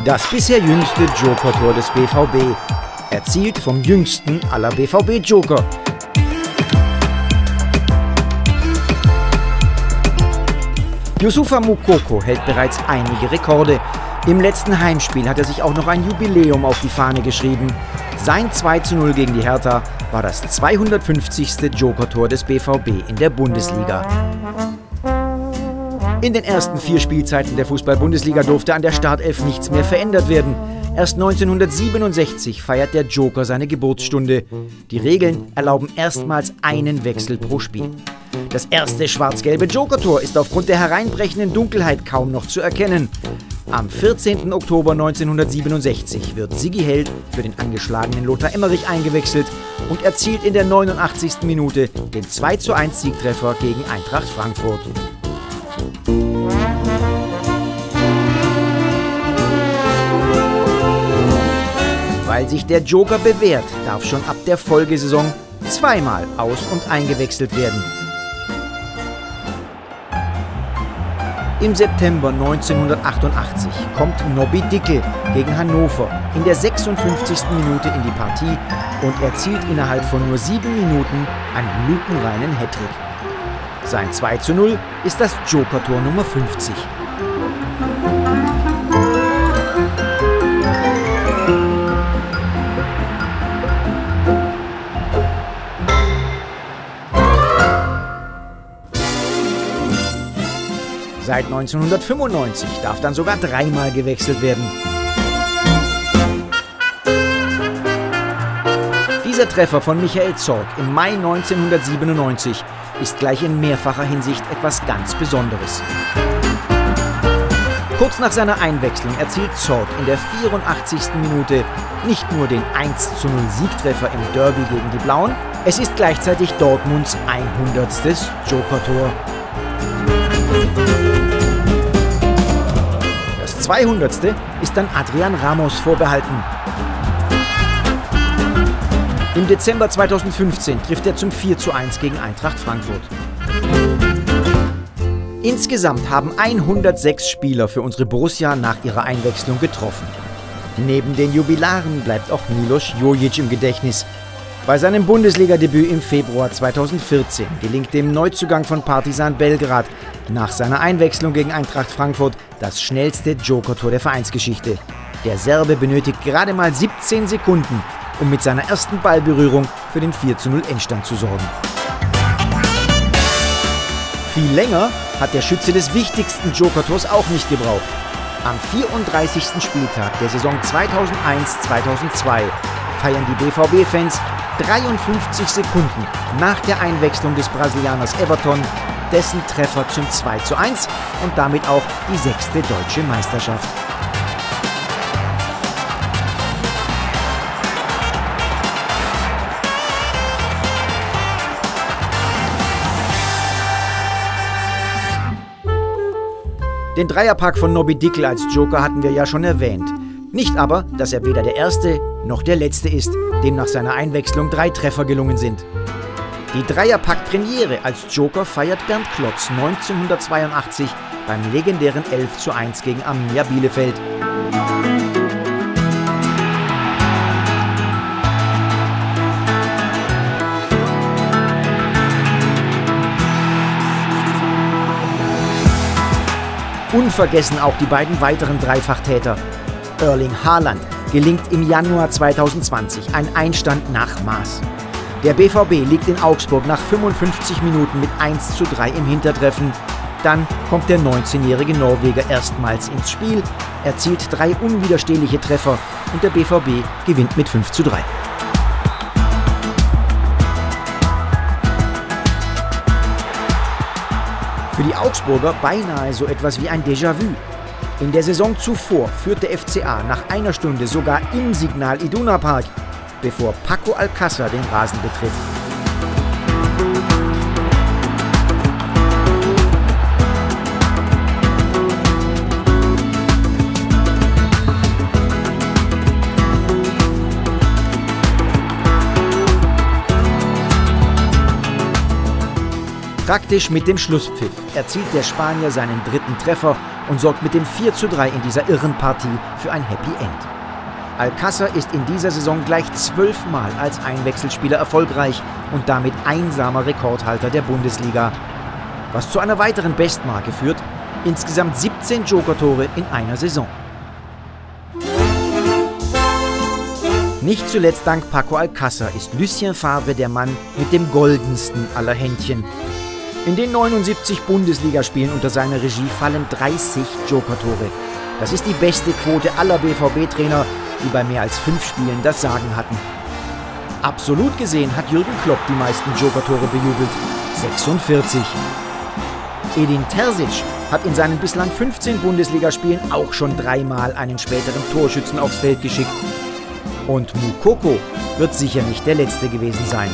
Das bisher jüngste Joker-Tor des BVB, erzielt vom jüngsten aller BVB-Joker. Youssoufa Moukoko hält bereits einige Rekorde. Im letzten Heimspiel hat er sich auch noch ein Jubiläum auf die Fahne geschrieben. Sein 2:0 gegen die Hertha war das 250. Joker-Tor des BVB in der Bundesliga. In den ersten 4 Spielzeiten der Fußball-Bundesliga durfte an der Startelf nichts mehr verändert werden. Erst 1967 feiert der Joker seine Geburtsstunde. Die Regeln erlauben erstmals einen Wechsel pro Spiel. Das erste schwarz-gelbe Joker-Tor ist aufgrund der hereinbrechenden Dunkelheit kaum noch zu erkennen. Am 14. Oktober 1967 wird Sigi Held für den angeschlagenen Lothar Emmerich eingewechselt und erzielt in der 89. Minute den 2:1 Siegtreffer gegen Eintracht Frankfurt. Weil sich der Joker bewährt, darf schon ab der Folgesaison zweimal aus- und eingewechselt werden. Im September 1988 kommt Nobby Dickel gegen Hannover in der 56. Minute in die Partie und erzielt innerhalb von nur 7 Minuten einen lupenreinen Hattrick. Sein 2:0 ist das Joker-Tor Nummer 50. Seit 1995 darf dann sogar 3-mal gewechselt werden. Dieser Treffer von Michael Zorc im Mai 1997 ist gleich in mehrfacher Hinsicht etwas ganz Besonderes. Kurz nach seiner Einwechslung erzielt Zorc in der 84. Minute nicht nur den 1:0 Siegtreffer im Derby gegen die Blauen, es ist gleichzeitig Dortmunds 100. Joker-Tor. Das 200. ist dann Adrian Ramos vorbehalten. Im Dezember 2015 trifft er zum 4:1 gegen Eintracht Frankfurt. Insgesamt haben 106 Spieler für unsere Borussia nach ihrer Einwechslung getroffen. Neben den Jubilaren bleibt auch Milos Jojic im Gedächtnis. Bei seinem Bundesliga-Debüt im Februar 2014 gelingt dem Neuzugang von Partizan Belgrad nach seiner Einwechslung gegen Eintracht Frankfurt das schnellste Joker-Tor der Vereinsgeschichte. Der Serbe benötigt gerade mal 17 Sekunden, um mit seiner ersten Ballberührung für den 4:0 Endstand zu sorgen. Viel länger hat der Schütze des wichtigsten Joker-Tors auch nicht gebraucht. Am 34. Spieltag der Saison 2001/2002 feiern die BVB-Fans 53 Sekunden nach der Einwechslung des Brasilianers Everton dessen Treffer zum 2:1 und damit auch die 6. deutsche Meisterschaft. Den Dreierpack von Nobby Dickel als Joker hatten wir ja schon erwähnt. Nicht aber, dass er weder der erste noch der letzte ist, dem nach seiner Einwechslung 3 Treffer gelungen sind. Die Dreierpack-Premiere als Joker feiert Bernd Klotz 1982 beim legendären 11:1 gegen Arminia Bielefeld. Unvergessen auch die beiden weiteren Dreifachtäter. Erling Haaland gelingt im Januar 2020 ein Einstand nach Maß. Der BVB liegt in Augsburg nach 55 Minuten mit 1:3 im Hintertreffen. Dann kommt der 19-jährige Norweger erstmals ins Spiel, erzielt 3 unwiderstehliche Treffer und der BVB gewinnt mit 5:3. Für die Augsburger beinahe so etwas wie ein Déjà-vu. In der Saison zuvor führt der FCA nach einer Stunde sogar im Signal Iduna Park, bevor Paco Alcácer den Rasen betritt. Praktisch mit dem Schlusspfiff erzielt der Spanier seinen 3. Treffer und sorgt mit dem 4:3 in dieser irren Partie für ein Happy End. Alcázar ist in dieser Saison gleich 12 Mal als Einwechselspieler erfolgreich und damit einsamer Rekordhalter der Bundesliga. Was zu einer weiteren Bestmarke führt, insgesamt 17 Joker-Tore in einer Saison. Nicht zuletzt dank Paco Alcázar ist Lucien Favre der Mann mit dem goldensten aller Händchen. In den 79 Bundesligaspielen unter seiner Regie fallen 30 Joker-Tore. Das ist die beste Quote aller BVB-Trainer, die bei mehr als 5 Spielen das Sagen hatten. Absolut gesehen hat Jürgen Klopp die meisten Joker-Tore bejubelt, 46. Edin Terzic hat in seinen bislang 15 Bundesligaspielen auch schon 3-mal einen späteren Torschützen aufs Feld geschickt. Und Moukoko wird sicher nicht der letzte gewesen sein.